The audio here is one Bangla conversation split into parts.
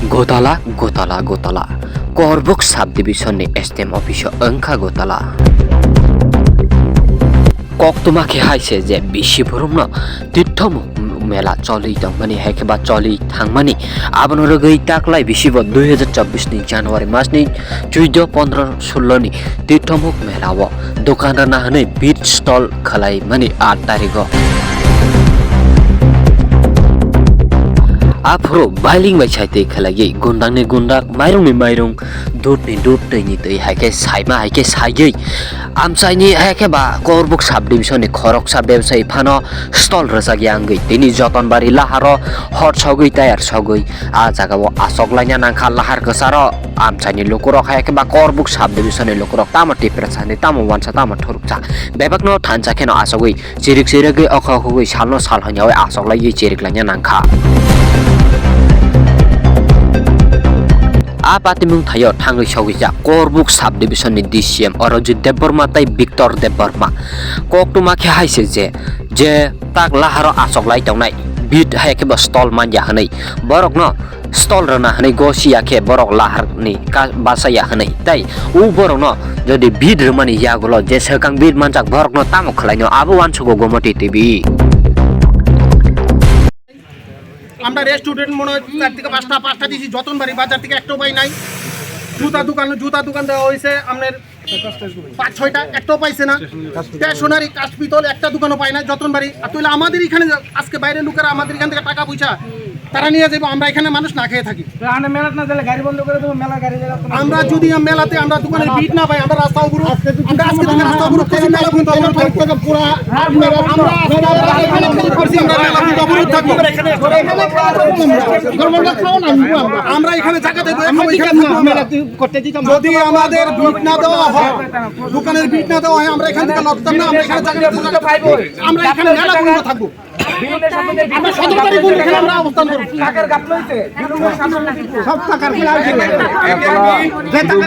Gotala, Gotala, Gotala. Korbuk subdivision ni STM office angka Gotala. Kok তোমাকে হাইছে যে বেশি ভরম না তীর্থম মেলা চলি তংমানি হেকেবা চলি থাংমানি আবনর গই তাকলাই বেশি 2024 নি জানুয়ারি মাস নি 14 15 16 নি তীর্থমুখ মেলাও দোকানদার না হনে বিট স্টল খালাই মানি 8 তারিখ Afro bailing bai chai te khalagi gundang ni gundak mairung ni mairung dut ni dut tei ni tei haike saima haike saigi amchai ni haike ba korbuk subdivision ni khorok sa ব্যবসায়ী phano stall rajagi angai tini jotonbari laharo hot sogoi tayar sogoi a jagao asoklaina nangkha lahar kasaro amchai ni lokorok haike ba korbuk subdivision ni lokorok tamo tipra ni tamo wansa tamo thorukcha bebakno thancha kheno asogoi chirik chirigi okhogoi salno sal hanyao asoklai chirik lanya nangkha Apatimung thayo thangai sogija korbuk subdivision ni DCM Orojit Debborma tai Victor Debborma koktuma khe haise je tak laharo asoklai tongnai bid haike ba stall manja hanai borok no stall rana hanai gosia khe borok lahar ni basaya hanai tai u borok no jodi bid rmani yagulo je sekang bid manjak borok no tamo khlaino abu wansugo gomoti tv আমরা রেস্টুরেন্ট মনে হয় 4 থেকে 5টা দিছি যতনবাড়ি বাজার থেকে একটাও পাই নাই জুতা দোকান দেওয়া হয়েছে আপনার 5-6টা একটাও পাইছে না স্টেশনারি কাঠ পিতল একটা দোকানও পাই না যতনবাড়ি আর তাহলে আমাদের এখানে আজকে বাইরের লোকেরা আমাদের এখান থেকে টাকা পয়সা তারা নিয়ে যাবো আমরা এখানে মানুষ না খেয়ে থাকি আমরা যদি মেলাতে আমরা দোকানের বিট না পাই আমরা রাস্তা অবরোধ আমরা আজকে থেকে রাস্তা অবরোধ করছি মেলা বন্ধ পুরো আমরা এখানে জায়গা দেবো যদি আমাদের বিট না দেওয়া হয় দোকানের বিট না দেওয়া হয় আমরা এখান থেকে লড়তাম না আমরা এখানে জায়গা আমরা এখানে মেলা বন্ধ থাকবো আমরা 17 তারিখ এখানে আমরা অবস্থান করব টাকার গাপ লইছে সব টাকার কি আছে যে টাকা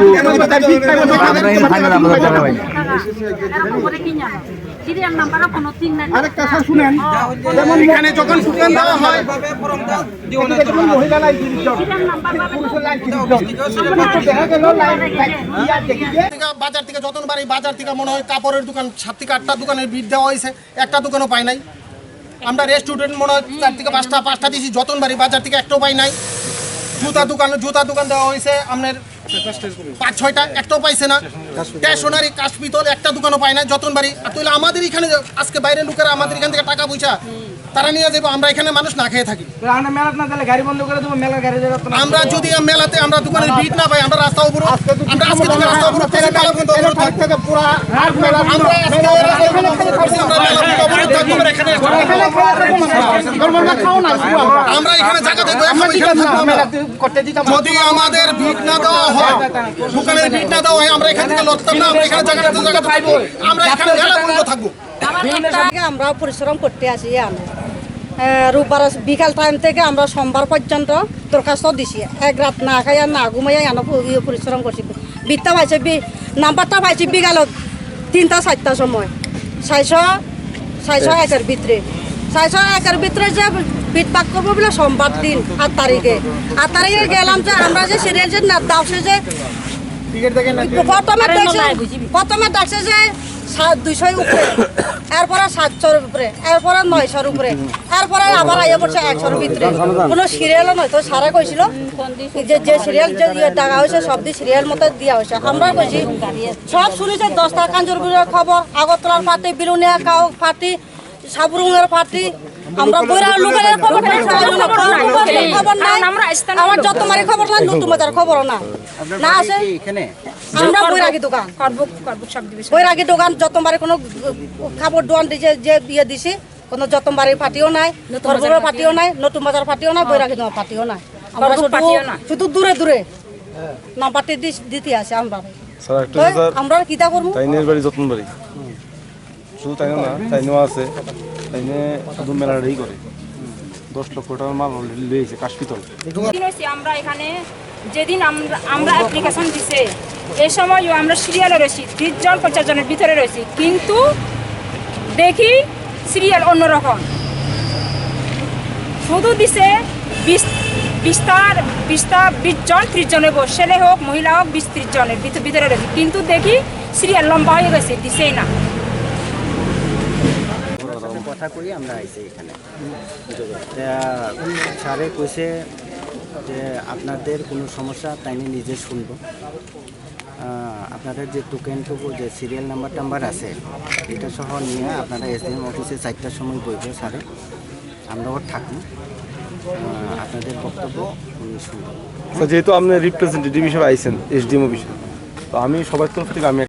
সিরিয়াল নাম্বারও কোনো তিন নাই আরেকটা কথা শুনেন যেমন এখানে যখন সুকান দেওয়া হয় মহিলা লাইন সিরিয়াল নাম্বার পুরুষের লাইন দেখা গেল লাইন বাজার থেকে যতনবাড়ি বাজার থেকে মনে হয় কাপড়ের দোকান 7 থেকে 8টা দোকানের বিট দেওয়া হয়েছে একটা দোকানও পাই নাই আমরা রেস্টুরেন্ট মনে হয় 4 থেকে 5টা দিছি যতনবাড়ি বাজার থেকে একটাও পাই নাই জুতা দোকান দেওয়া হয়েছে আপনার 5-6টা একটাও পাইছে না স্টেশনারি কাঠ পিতল একটা দোকানও পাই না যতনবাড়ি আর তাহলে আমাদের এখানে আজকে বাইরের লোকেরা আমাদের এখান থেকে টাকা পয়সা তারা নিয়ে যাবো আমরা এখানে মানুষ না খেয়ে থাকি আমরা যদি মেলাতে আমরা দোকানের বিট না পাই আমরা রাস্তা অবরোধ আমরা আজকে থেকে রাস্তা অবরোধ করছি মেলা বন্ধ থেকে পুরো আমরা এখানে জায়গা দেবো যদি আমাদের বিট না দেওয়া হয় দোকানের বিট না দেওয়া হয় আমরা এখান থেকে লড়তাম না আমরা এখানে জায়গা পাইবো আমরা এখানে মেলা বন্ধ থাকবো আমরা পরিশ্রম করতে আসি রোববার বিকাল টাইম থেকে আমরা সোমবার পর্যন্ত দরখাস্ত দিছি এক রাত না খাই আর না ঘুমাই পরিশ্রম করছি বিটটা পাইছে নাম্বারটা পাইছি বিকাল 3টা 4টার সময় 600 একের ভিতরে 600 একের ভিতরে যে বিট পাক করবো বলে সোমবার দিন 8 তারিখে গেলাম যে আমরা যে সিরিয়াল যে দাওছে যে প্রথমে দেখছে যে 200 উপরে এরপরে 700 উপরে এরপরে 900 উপরে এরপরে আবার আইয়া পড়ছে 100 ভিতরে কোনো সিরিয়ালও নয় তো সারা কইছিল যে সিরিয়াল যে টাকা হয়েছে সব দিয়ে সিরিয়াল মতো দিয়া হয়েছে আমরা কইছি সব শুনেছে 10টা কাঞ্জরপুরের খবর আগরতলার পার্টি বিলুনিয়া কাউ পার্টি সাবরুঙের পার্টি আমরা বইরা লোকের খবর নাই আমার যতমারি খবর নাই নতুন বাজার খবর না আছে এখানে আমরা বৈরাগী দোকান বৈরাগী দোকান যতমারি কোনো খাবার দোকান দিছে যে দিয়ে দিছি কোনো যতমারি পার্টিও নাই খরগোর পার্টিও নাই নতুন বাজার পার্টিও নাই বৈরাগী দোকান পার্টিও নাই আমরা শুধু দূরে নাম্বারটি দিতে আছে আমরা কিতা করবো তাইনের বাড়ি যতনবাড়ি শুধু তাই না তাইনও আছে তাইনে শুধু মেলাটাই করে 10 লক্ষ টাকার মাল লিয়েছে কাশপিতল আমরা এখানে যেদিন আমরা অ্যাপ্লিকেশন দিছে এই সময়ও আমরা সিরিয়ালে রয়েছি 30 জন 50 জনের ভিতরে রয়েছি কিন্তু দেখি সিরিয়াল অন্যরকম শুধু দিছে 20 20 জন 30 জন হইব, ছেলে হোক মহিলা হোক 20-30 জনের ভিতরে রয়েছে, কিন্তু দেখি সিরিয়াল লম্বা হয়ে গেছে, দিছেই না। কথা করি আমরা আইছি এখানে স্যারে কইছে যে আপনাদের কোনো সমস্যা তাই নিজে শুনবো, আপনাদের যে টোকেনটুকু যে সিরিয়াল নাম্বার আছে এটা সহ নিয়ে আপনারা এসডিএম অফিসে 4টার সময় বইব স্যারে, আমরাও থাকবো, আপনাদের বক্তব্য উনি শুনবো। যেহেতু আপনি রিপ্রেজেন্টেটিভ হিসেবে আইছেন এসডিএম অফিসে, তো আমি সবার তরফ থেকে আমি